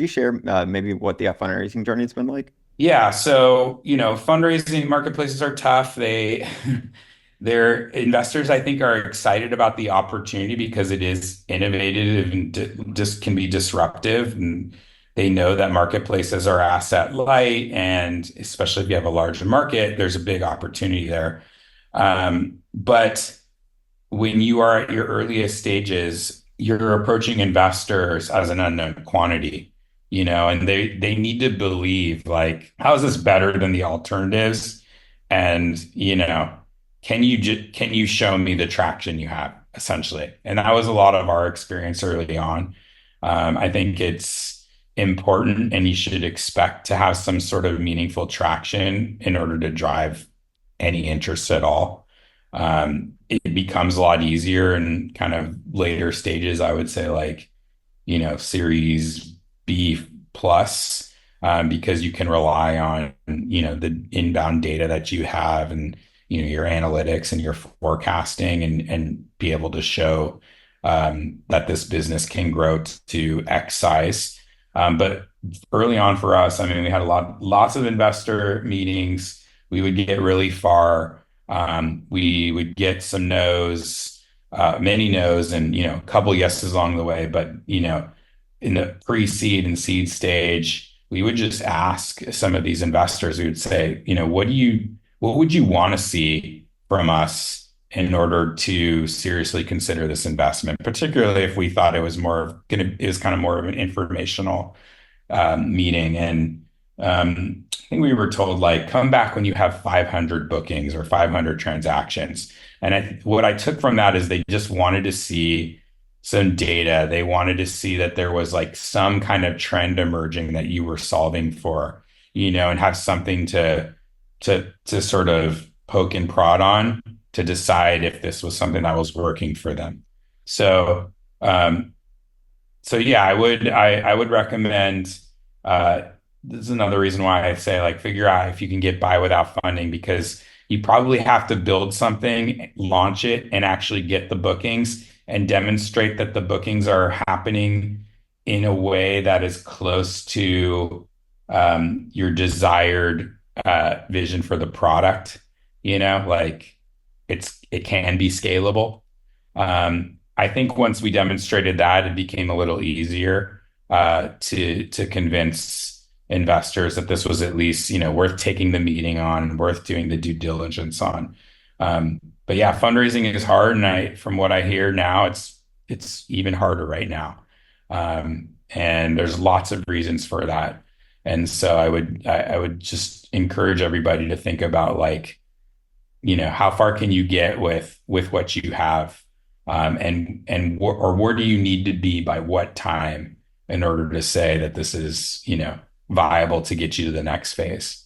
you share maybe what the fundraising journey has been like? Yeah, so fundraising marketplaces are tough. Their investors, I think, are excited about the opportunity because it is innovative and just can be disruptive. And they know that marketplaces are asset light, and especially if you have a large market, there's a big opportunity there. But when you are at your earliest stages, you're approaching investors as an unknown quantity, and they need to believe like, how is this better than the alternatives? And, can you show me the traction you have essentially? And that was a lot of our experience early on. I think it's important and you should expect to have some sort of meaningful traction in order to drive any interest at all. It becomes a lot easier in kind of later stages, I would say, like, series B plus, because you can rely on, the inbound data that you have and, your analytics and your forecasting and be able to show that this business can grow to X size. But early on for us, I mean, we had lots of investor meetings. We would get really far. We would get some no's, many no's, and a couple yeses along the way. But in the pre-seed and seed stage, we would just ask some of these investors. We would say, what would you want to see from us in order to seriously consider this investment, particularly if we thought it was kind of more of an informational meeting. And I think we were told, like, come back when you have 500 bookings or 500 transactions. And what I took from that is they just wanted to see some data. They wanted to see that there was like some kind of trend emerging that you were solving for, and have something to sort of poke and prod on to decide if this was something that was working for them. So, um, so yeah, I would recommend. Uh, this is another reason why I say, like, figure out if you can get by without funding, because you probably have to build something, launch it, and actually get the bookings and demonstrate that the bookings are happening in a way that is close to your desired vision for the product. Like, it can be scalable. I think once we demonstrated that, it became a little easier to convince investors that this was at least, worth taking the meeting on, worth doing the due diligence on. But yeah, fundraising is hard, and from what I hear now, it's even harder right now. And there's lots of reasons for that. And so I would just encourage everybody to think about, like, how far can you get with what you have, or where do you need to be by what time in order to say that this is, viable to get you to the next phase.